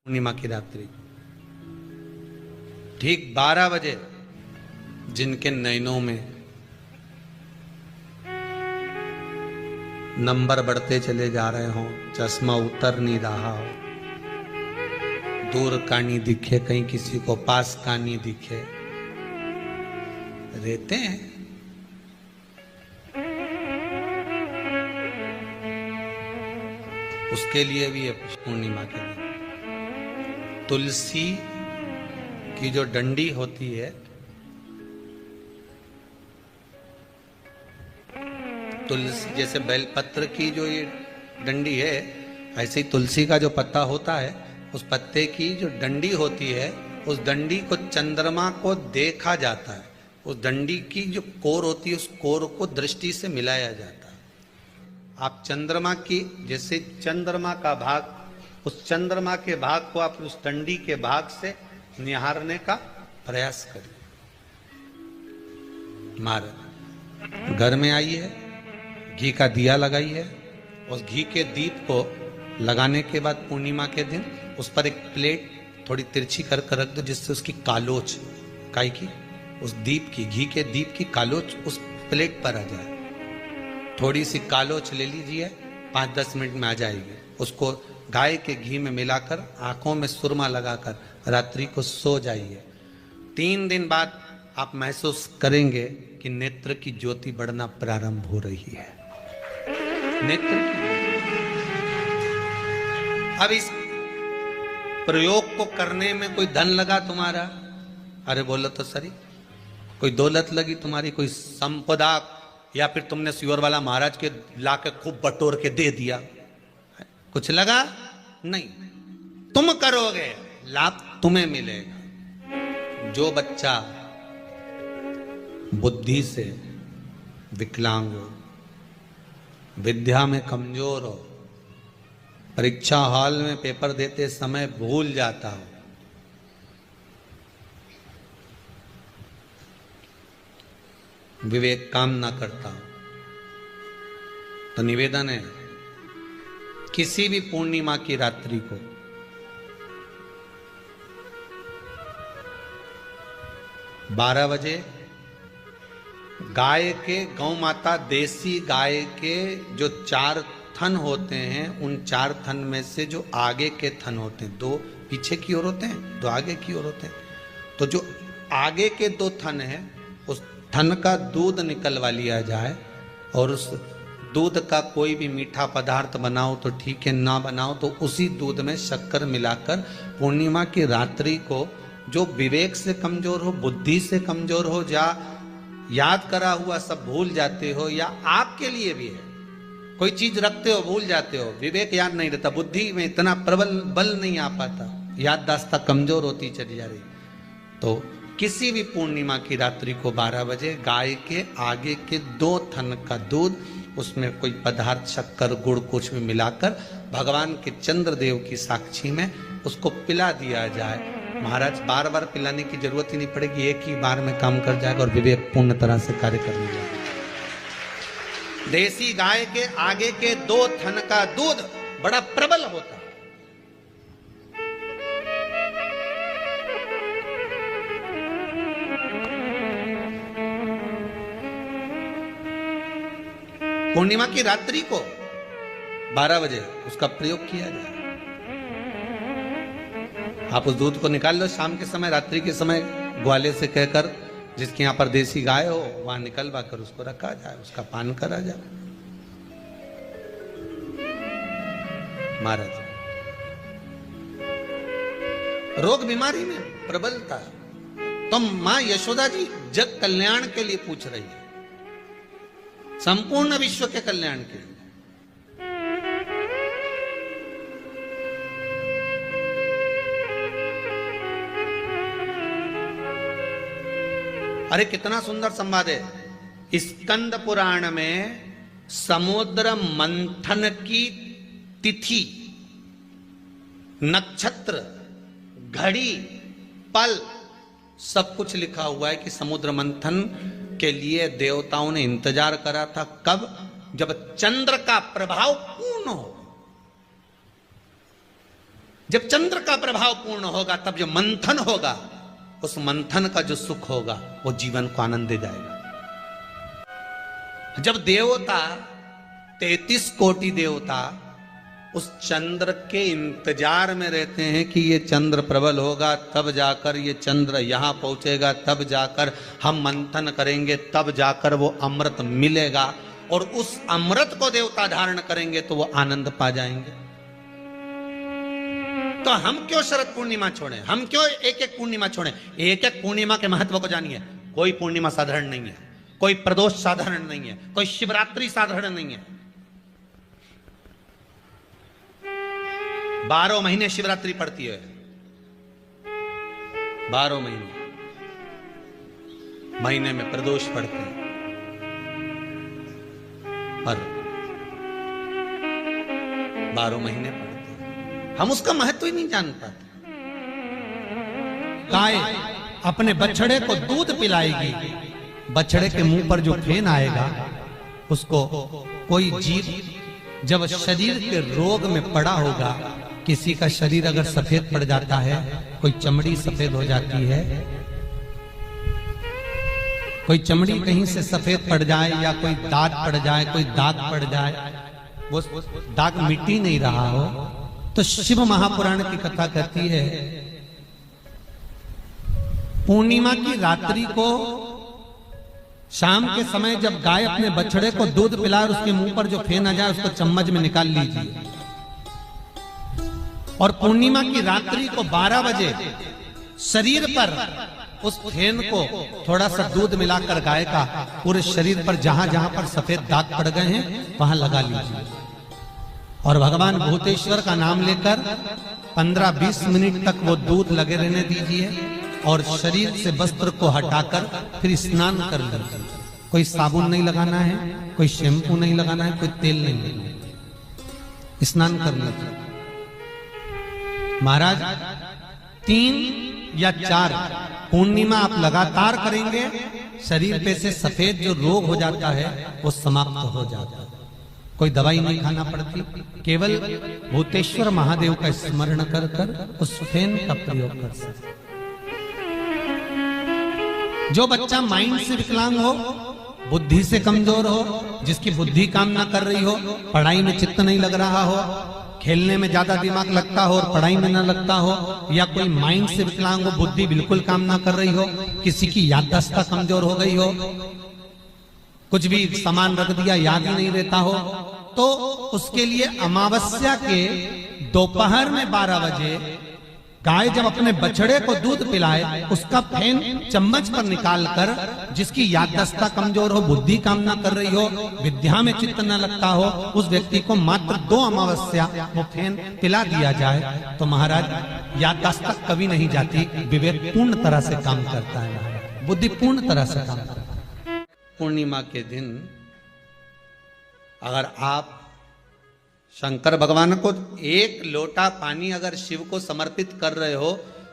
पूर्णिमा की रात्रि ठीक 12 बजे जिनके नयनों में नंबर बढ़ते चले जा रहे हो, चश्मा उतर नहीं रहा हो, दूर का नहीं दिखे, कहीं किसी को पास का नहीं दिखे, रहते हैं। उसके लिए भी है पूर्णिमा के दिन तुलसी की जो डंडी होती है, तुलसी जैसे बेलपत्र की जो ये डंडी है, ऐसे ही तुलसी का जो पत्ता होता है, उस पत्ते की जो डंडी होती है, उस डंडी को चंद्रमा को देखा जाता है। उस डंडी की जो कोर होती है, उस कोर को दृष्टि से मिलाया जाता है। आप चंद्रमा की, जैसे चंद्रमा का भाग, उस चंद्रमा के भाग को आप उस डंडी के भाग से निहारने का प्रयास करिए। महाराज घर में आई है, घी का दिया लगाई है, उस घी के दीप को लगाने के बाद पूर्णिमा के दिन उस पर एक प्लेट थोड़ी तिरछी कर रख दो, जिससे उसकी कालोच काई की, उस दीप की, घी के दीप की कालोच उस प्लेट पर आ जाए। थोड़ी सी कालोच ले लीजिए, 5-10 मिनट में आ जाएगी। उसको गाय के घी में मिलाकर आंखों में सुरमा लगाकर रात्रि को सो जाइए। 3 दिन बाद आप महसूस करेंगे कि नेत्र की ज्योति बढ़ना प्रारंभ हो रही है। नेत्र की, अब इस प्रयोग को करने में कोई धन लगा तुम्हारा? अरे बोलो तो सही। कोई दौलत लगी तुम्हारी, कोई संपदा, या फिर तुमने सियोर वाला महाराज के लाके खूब बटोर के दे दिया, कुछ लगा? नहीं। तुम करोगे, लाभ तुम्हें मिलेगा। जो बच्चा बुद्धि से विकलांग हो, विद्या में कमजोर हो, परीक्षा हॉल में पेपर देते समय भूल जाता हो, विवेक काम ना करता हो, तो निवेदन है किसी भी पूर्णिमा की रात्रि को बारह बजे गाय के, गौ माता देसी गाय के जो 4 थन होते हैं, उन 4 थन में से जो आगे के थन होते हैं, 2 पीछे की ओर होते हैं, 2 आगे की ओर होते हैं, तो जो आगे के 2 थन है, उस थन का दूध निकलवा लिया जाए और उस दूध का कोई भी मीठा पदार्थ बनाओ तो ठीक है, ना बनाओ तो उसी दूध में शक्कर मिलाकर पूर्णिमा की रात्रि को, जो विवेक से कमजोर हो, बुद्धि से कमजोर हो, या याद करा हुआ सब भूल जाते हो, या आपके लिए भी है कोई चीज रखते हो भूल जाते हो, विवेक याद नहीं रहता, बुद्धि में इतना प्रबल बल नहीं आ पाता, याददाश्त कमजोर होती चली जा रही, तो किसी भी पूर्णिमा की रात्रि को 12 बजे गाय के आगे के 2 थन का दूध, उसमें कोई पदार्थ, शक्कर, गुड़ कुछ भी मिलाकर भगवान के चंद्रदेव की साक्षी में उसको पिला दिया जाए। महाराज बार बार पिलाने की जरूरत ही नहीं पड़ेगी, एक ही बार में काम कर जाएगा और विवेक पूर्ण तरह से कार्य करने जाएगा। देसी गाय के आगे के 2 थन का दूध बड़ा प्रबल होता है। पूर्णिमा की रात्रि को 12 बजे उसका प्रयोग किया जाए। आप उस दूध को निकाल लो शाम के समय, रात्रि के समय ग्वाले से कहकर, जिसके यहाँ पर देसी गाय हो, वहां निकलवा कर उसको रखा जाए, उसका पान करा जाए। महाराज रोग बीमारी में प्रबलता, तो मां यशोदा जी जग कल्याण के लिए पूछ रही है, संपूर्ण विश्व के कल्याण के लिए। अरे कितना सुंदर संवाद है। स्कंद पुराण में समुद्र मंथन की तिथि, नक्षत्र, घड़ी, पल सब कुछ लिखा हुआ है कि समुद्र मंथन के लिए देवताओं ने इंतजार करा था। कब? जब चंद्र का प्रभाव पूर्ण हो। जब चंद्र का प्रभाव पूर्ण होगा तब जो मंथन होगा, उस मंथन का जो सुख होगा वो जीवन को आनंद दे जाएगा। जब देवता 33 कोटि देवता उस चंद्र के इंतजार में रहते हैं कि ये चंद्र प्रबल होगा, तब जाकर ये चंद्र यहां पहुंचेगा, तब जाकर हम मंथन करेंगे, तब जाकर वो अमृत मिलेगा, और उस अमृत को देवता धारण करेंगे तो वो आनंद पा जाएंगे। तो हम क्यों शरद पूर्णिमा छोड़ें? हम क्यों एक एक पूर्णिमा छोड़ें? एक एक पूर्णिमा के महत्व को जानिए। कोई पूर्णिमा साधारण नहीं है, कोई प्रदोष साधारण नहीं है, कोई शिवरात्रि साधारण नहीं है। 12 महीने शिवरात्रि पड़ती है, 12 महीने में प्रदोष पड़ते हैं, पर 12 महीने पड़ते हैं। हम उसका महत्व ही नहीं जान पाते। गाय अपने बछड़े को दूध पिलाएगी, बछड़े के मुंह पर जो फेन आएगा उसको कोई जीव जब शरीर के रोग में पड़ा होगा, किसी का शरीर अगर सफेद पड़ जाता है, कोई चमड़ी सफेद हो जाती है, कोई चमड़ी कहीं से सफेद पड़ जाए या कोई दाग पड़ जाए, कोई दाग पड़ जाए, वो दाग मिट्टी नहीं रहा हो, तो शिव महापुराण की कथा कहती है पूर्णिमा की रात्रि को शाम के समय जब गाय अपने बछड़े को दूध पिलाए और उसके मुंह पर जो फेन आ जाए उसको चम्मच में निकाल लीजिए, और पूर्णिमा की रात्रि को 12 बजे शरीर पर उस फेन को थोड़ा सा दूध मिलाकर गाय का पूरे शरीर पर जहां जहां पर सफेद दाग पड़ गए हैं वहां लगा लीजिए, और भगवान भूतेश्वर का नाम लेकर 15-20 मिनट तक वो दूध लगे रहने दीजिए, और शरीर से वस्त्र को हटाकर फिर स्नान कर लीजिए। कोई साबुन नहीं लगाना है, कोई शैम्पू नहीं लगाना है, कोई तेल नहीं लगाना है, स्नान कर लीजिए। महाराज 3 या 4 पूर्णिमा आप लगातार करेंगे, शरीर पे से सफेद जो रोग हो जाता है वो समाप्त हो जाता है। कोई दवाई नहीं खाना पड़ती, केवल भूतेश्वर महादेव का स्मरण कर कर उस फेन का प्रयोग कर सकते। जो बच्चा माइंड से विकलांग हो, बुद्धि से कमजोर हो, जिसकी बुद्धि काम ना कर रही हो, पढ़ाई में चित्त नहीं लग रहा हो, खेलने में ज्यादा दिमाग लगता हो और पढ़ाई में ना लगता हो, या कोई माइंड से विकलांग हो, बुद्धि बिल्कुल काम ना कर रही हो, किसी की याददाश्त कमजोर हो गई हो, कुछ भी सामान रख दिया याद ही नहीं रहता हो, तो उसके लिए अमावस्या के दोपहर में 12 बजे गाय जब अपने बछड़े को दूध पिलाए, उसका फेन चम्मच पर निकालकर, जिसकी याददाश्त कमजोर हो, बुद्धि काम ना कर रही हो, विद्या में चित्त न लगता हो, उस व्यक्ति को मात्र 2 अमावस्या वो फेन पिला दिया जाए तो महाराज याददाश्त कभी नहीं जाती, विवेक पूर्ण तरह से काम करता है, बुद्धि पूर्ण तरह से काम करता है। पूर्णिमा के दिन अगर आप शंकर भगवान को 1 लोटा पानी अगर शिव को समर्पित कर रहे हो,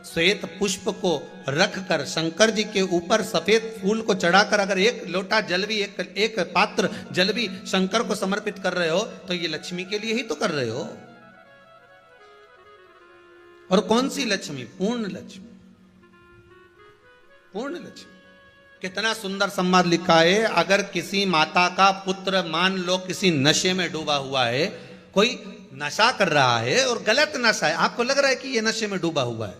श्वेत पुष्प को रखकर शंकर जी के ऊपर सफेद फूल को चढ़ाकर अगर 1 लोटा जल भी, एक पात्र जल भी शंकर को समर्पित कर रहे हो, तो ये लक्ष्मी के लिए ही तो कर रहे हो। और कौन सी लक्ष्मी? पूर्ण लक्ष्मी, पूर्ण लक्ष्मी। कितना सुंदर संवाद लिखा है, अगर किसी माता का पुत्र मान लो किसी नशे में डूबा हुआ है, कोई नशा कर रहा है और गलत नशा है, आपको लग रहा है कि ये नशे में डूबा हुआ है,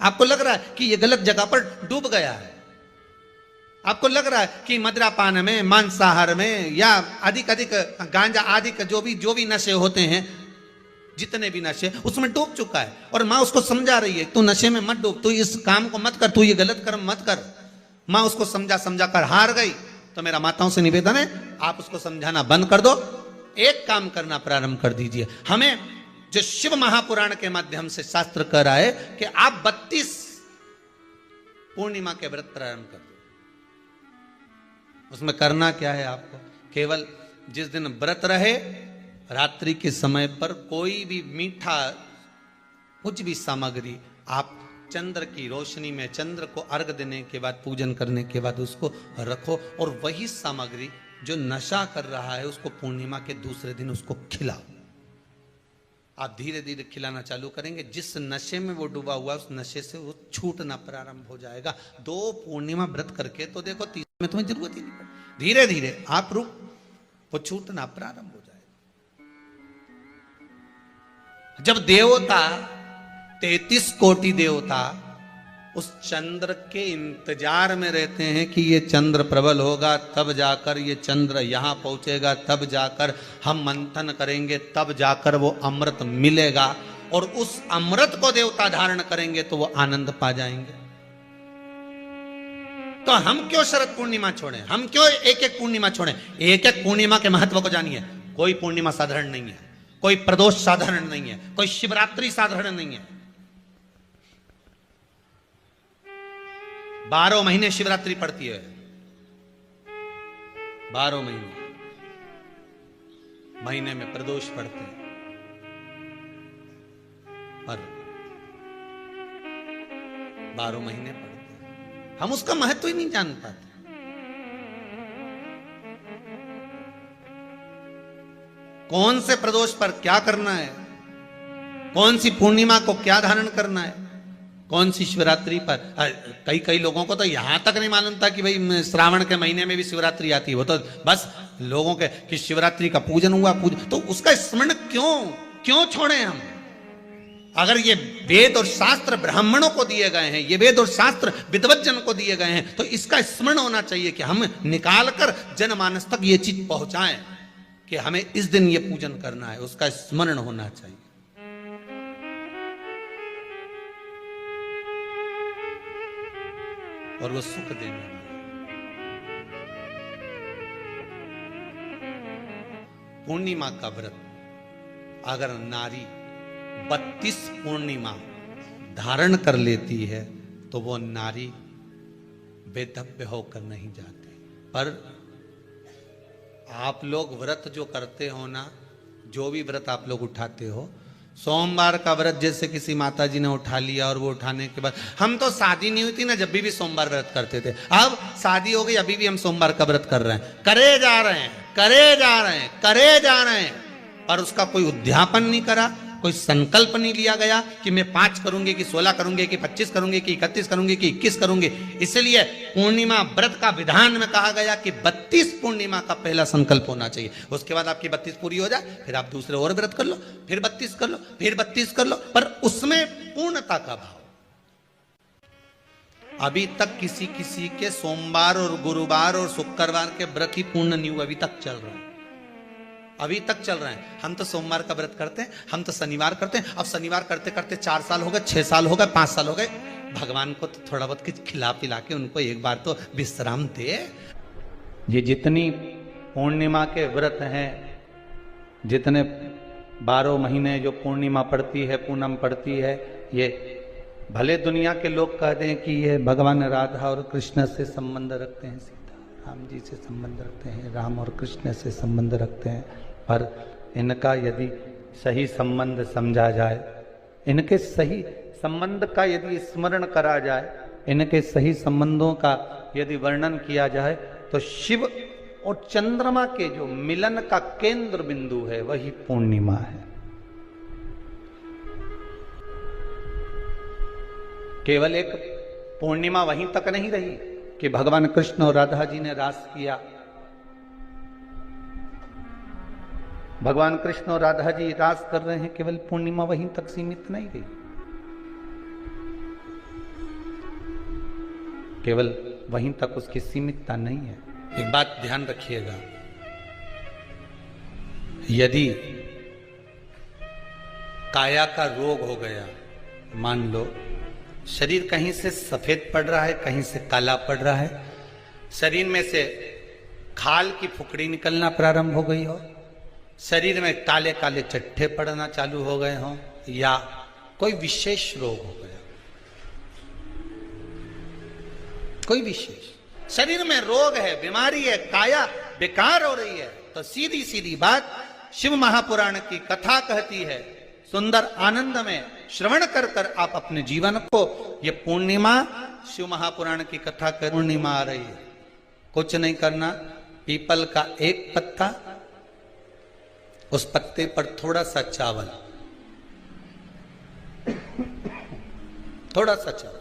आपको लग रहा है कि ये गलत जगह पर डूब गया है, आपको लग रहा है कि मदिरापान में, मांसाहार में, या अधिक गांजा आदि जो भी नशे होते हैं, जितने भी नशे, उसमें डूब चुका है, और माँ उसको समझा रही है तू नशे में मत डूब, तू इस काम को मत कर, तू ये गलत कर्म मत कर। माँ उसको समझा कर हार गई। तो मेरा माताओं से निवेदन है, आप उसको समझाना बंद कर दो, एक काम करना प्रारंभ कर दीजिए। हमें जो शिव महापुराण के माध्यम से शास्त्र कह रहा है कि आप 32 पूर्णिमा के व्रत प्रारंभ कर दो। उसमें करना क्या है आपको? केवल जिस दिन व्रत रहे, रात्रि के समय पर कोई भी मीठा, कुछ भी सामग्री आप चंद्र की रोशनी में, चंद्र को अर्घ देने के बाद, पूजन करने के बाद उसको रखो, और वही सामग्री जो नशा कर रहा है उसको पूर्णिमा के दूसरे दिन उसको खिलाओ। आप धीरे धीरे खिलाना चालू करेंगे, जिस नशे में वो डूबा हुआ उस नशे से वो छूटना प्रारंभ हो जाएगा। 2 पूर्णिमा व्रत करके तो देखो, 3 में तुम्हें जरूरत ही नहीं पड़े, धीरे धीरे आप रुक, वो छूटना प्रारंभ हो जाएगा। जब देवता 33 कोटि देवता उस चंद्र के इंतजार में रहते हैं कि ये चंद्र प्रबल होगा, तब जाकर ये चंद्र यहां पहुंचेगा, तब जाकर हम मंथन करेंगे, तब जाकर वो अमृत मिलेगा, और उस अमृत को देवता धारण करेंगे तो वो आनंद पा जाएंगे। तो हम क्यों शरद पूर्णिमा छोड़ें, हम क्यों एक एक पूर्णिमा छोड़ें? एक एक पूर्णिमा के महत्व को जानिए। कोई पूर्णिमा साधारण नहीं है, कोई प्रदोष साधारण नहीं है, कोई शिवरात्रि साधारण नहीं है। 12 महीने शिवरात्रि पड़ती है, 12 महीने में प्रदोष पड़ते हैं, और 12 महीने पड़ते हैं। हम उसका महत्व ही नहीं जान पाते। कौन से प्रदोष पर क्या करना है, कौन सी पूर्णिमा को क्या धारण करना है, कौन सी शिवरात्रि पर। कई लोगों को तो यहां तक नहीं मालूम था कि भाई श्रावण के महीने में भी शिवरात्रि आती है। वो तो बस लोगों के कि शिवरात्रि का पूजन हुआ, तो उसका स्मरण क्यों छोड़े हम? अगर ये वेद और शास्त्र ब्राह्मणों को दिए गए हैं, ये वेद और शास्त्र विद्वज्जन को दिए गए हैं, तो इसका स्मरण होना चाहिए कि हम निकालकर जनमानस तक ये चीज पहुंचाएं कि हमें इस दिन ये पूजन करना है, उसका स्मरण होना चाहिए। और वो सुख देने वाला। पूर्णिमा का व्रत अगर नारी 32 पूर्णिमा धारण कर लेती है तो वो नारी बेधव्य होकर नहीं जाती। पर आप लोग व्रत जो करते हो ना, जो भी व्रत आप लोग उठाते हो, सोमवार का व्रत जैसे किसी माता जी ने उठा लिया और वो उठाने के बाद, हम तो शादी नहीं हुई थी ना जब भी सोमवार व्रत करते थे, अब शादी हो गई अभी भी हम सोमवार का व्रत कर रहे हैं, करे जा रहे हैं, और उसका कोई उद्यापन नहीं करा, कोई संकल्प नहीं लिया गया कि मैं 5 करूंगी कि 16 करूंगी कि 25 करूंगी कि 31 करूंगी कि 21 करूंगी। इसलिए पूर्णिमा व्रत का विधान में कहा गया कि 32 पूर्णिमा का पहला संकल्प होना चाहिए। उसके बाद आपकी 32 पूरी हो जाए, फिर आप दूसरे और व्रत कर लो, फिर 32 कर लो, फिर 32 कर लो, पर उसमें पूर्णता का भाव। अभी तक किसी के सोमवार और गुरुवार और शुक्रवार के व्रत ही पूर्ण नहीं हुए, अभी तक चल रहा है, अभी तक चल रहे हैं। हम तो सोमवार का व्रत करते हैं, हम तो शनिवार करते हैं, अब शनिवार करते करते 4 साल हो गए, 6 साल हो गए, 5 साल हो गए। भगवान को तो थोड़ा बहुत कुछ खिला पिला के उनको एक बार तो विश्राम दे। ये जितनी पूर्णिमा के व्रत हैं, जितने 12 महीने जो पूर्णिमा पड़ती है, पूनम पड़ती है, ये भले दुनिया के लोग कहते हैं कि ये भगवान राधा और कृष्ण से संबंध रखते हैं, सीता राम जी से संबंध रखते हैं, राम और कृष्ण से संबंध रखते हैं, पर इनका यदि सही संबंध समझा जाए, इनके सही संबंध का यदि स्मरण करा जाए, इनके सही संबंधों का यदि वर्णन किया जाए, तो शिव और चंद्रमा के जो मिलन का केंद्र बिंदु है वही पूर्णिमा है। केवल एक पूर्णिमा वहीं तक नहीं रही कि भगवान कृष्ण और राधा जी ने रास किया। भगवान कृष्ण और राधा जी रास कर रहे हैं, केवल पूर्णिमा वहीं तक सीमित नहीं रही। केवल वहीं तक उसकी सीमितता नहीं है। एक बात ध्यान रखिएगा, यदि काया का रोग हो गया, मान लो शरीर कहीं से सफेद पड़ रहा है, कहीं से काला पड़ रहा है, शरीर में से खाल की फुकड़ी निकलना प्रारंभ हो गई हो, शरीर में काले काले चट्टे पड़ना चालू हो गए हों, या कोई विशेष रोग हो गया, कोई विशेष शरीर में रोग है, बीमारी है, काया बेकार हो रही है, तो सीधी सीधी बात शिव महापुराण की कथा कहती है, सुंदर आनंद में श्रवण कर कर आप अपने जीवन को, ये पूर्णिमा शिव महापुराण की कथा कर, पूर्णिमा आ रही है, कुछ नहीं करना, पीपल का एक पत्ता, उस पत्ते पर थोड़ा सा चावल, थोड़ा सा चावल।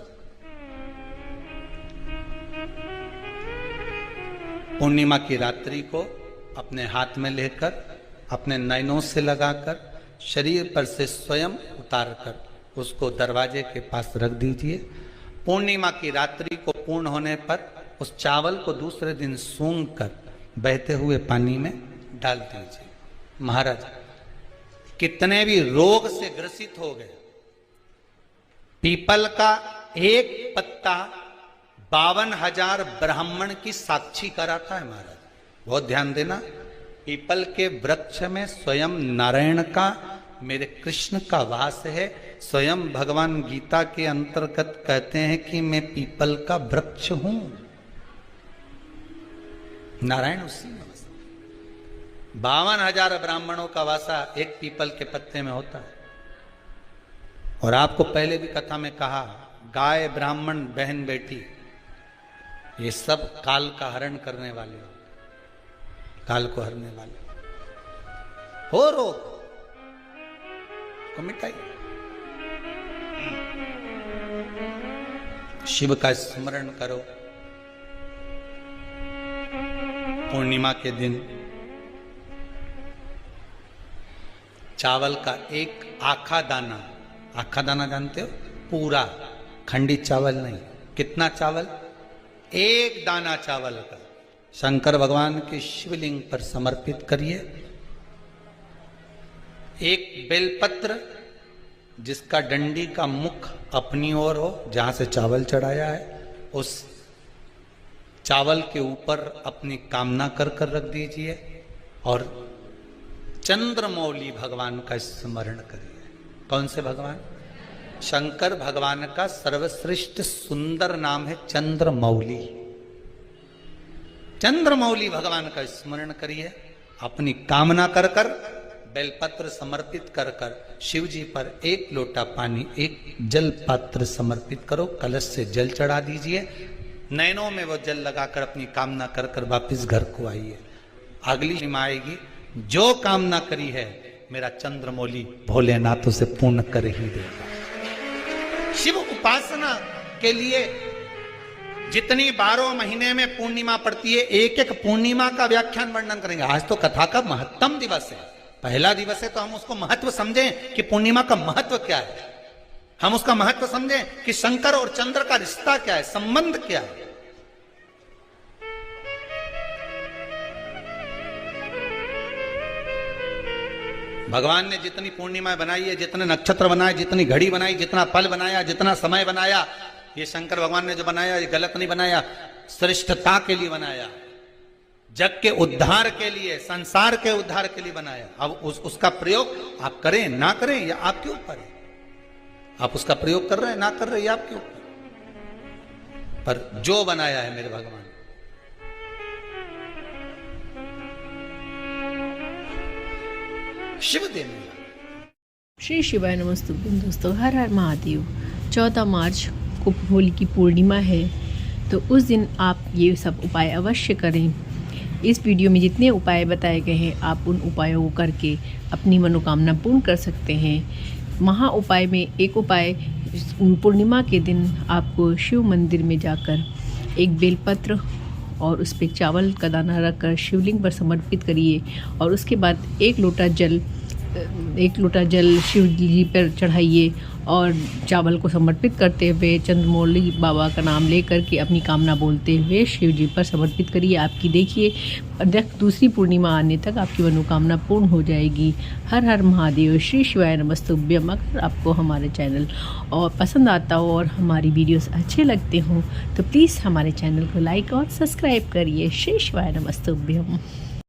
पूर्णिमा की रात्रि को अपने हाथ में लेकर अपने नयनों से लगाकर शरीर पर से स्वयं उतारकर उसको दरवाजे के पास रख दीजिए। पूर्णिमा की रात्रि को पूर्ण होने पर उस चावल को दूसरे दिन सूंघ कर बहते हुए पानी में डाल दीजिए। महाराज कितने भी रोग से ग्रसित हो गए, पीपल का एक पत्ता 52,000 ब्राह्मण की साक्षी कराता है। महाराज बहुत ध्यान देना, पीपल के वृक्ष में स्वयं नारायण का, मेरे कृष्ण का वास है। स्वयं भगवान गीता के अंतर्गत कहते हैं कि मैं पीपल का वृक्ष हूं, नारायण उसी में। 52,000 ब्राह्मणों का वासा एक पीपल के पत्ते में होता है। और आपको पहले भी कथा में कहा, गाय, ब्राह्मण, बहन, बेटी, ये सब काल का हरण करने वाले हो, काल को हरने वाले हो। रोग को मिटाइए, शिव का स्मरण करो। पूर्णिमा के दिन चावल का एक आखा दाना जानते हो, पूरा, खंडित चावल नहीं। कितना चावल? एक दाना चावल का शंकर भगवान के शिवलिंग पर समर्पित करिए। एक बेलपत्र जिसका डंडी का मुख अपनी ओर हो, जहां से चावल चढ़ाया है, उस चावल के ऊपर अपनी कामना कर कर रख दीजिए और चंद्रमौली भगवान का स्मरण करिए। कौन से भगवान? शंकर भगवान का सर्वश्रेष्ठ सुंदर नाम है चंद्रमौली। चंद्रमौली भगवान का स्मरण करिए। अपनी कामना कर कर बेलपत्र समर्पित कर कर शिव जी पर एक लोटा पानी, एक जल पात्र समर्पित करो, कलश से जल चढ़ा दीजिए। नैनों में वो जल लगाकर अपनी कामना कर कर वापिस घर को आइए। अगली पूर्णिमा आएगी, जो कामना करी है मेरा चंद्रमौली भोलेनाथ उसे पूर्ण कर ही देगा। शिव उपासना के लिए जितनी 12 महीने में पूर्णिमा पड़ती है, एक एक पूर्णिमा का व्याख्यान वर्णन करेंगे। आज तो कथा का महत्तम दिवस है, पहला दिवस है, तो हम उसको महत्व समझें कि पूर्णिमा का महत्व क्या है। हम उसका महत्व समझें कि शंकर और चंद्र का रिश्ता क्या है, संबंध क्या है। भगवान ने जितनी पूर्णिमा बनाई है, जितने नक्षत्र बनाए, जितनी घड़ी बनाई, जितना पल बनाया, जितना समय बनाया, ये शंकर भगवान ने जो बनाया ये गलत नहीं बनाया, श्रेष्ठता के लिए बनाया, जग के उद्धार के लिए, संसार के उद्धार के लिए बनाया। अब उसका प्रयोग आप करें ना करें या आपके ऊपर है। आप उसका प्रयोग कर रहे हैं ना कर रहे हैं, ये आपके ऊपर, पर जो बनाया है मेरे भगवान। शिव देने श्री शिवाय नमस्तुभ्यं। दोस्तों, हर हर महादेव। 14 मार्च को होली की पूर्णिमा है, तो उस दिन आप ये सब उपाय अवश्य करें। इस वीडियो में जितने उपाय बताए गए हैं, आप उन उपायों को करके अपनी मनोकामना पूर्ण कर सकते हैं। महा उपाय में एक उपाय, पूर्णिमा के दिन आपको शिव मंदिर में जाकर एक बेलपत्र और उस पर चावल का दाना रखकर शिवलिंग पर समर्पित करिए और उसके बाद एक लोटा जल शिव जी पर चढ़ाइए और चावल को समर्पित करते हुए चंद्रमौली बाबा का नाम लेकर के अपनी कामना बोलते हुए शिव जी पर समर्पित करिए। आपकी देखिए दूसरी पूर्णिमा आने तक आपकी मनोकामना पूर्ण हो जाएगी। हर हर महादेव। श्री शिवाय नमस्तुभ्यम। अगर आपको हमारे चैनल और पसंद आता हो और हमारी वीडियोस अच्छे लगते हों तो प्लीज़ हमारे चैनल को लाइक और सब्सक्राइब करिए। श्री शिवाय नमस्तुभ्यम।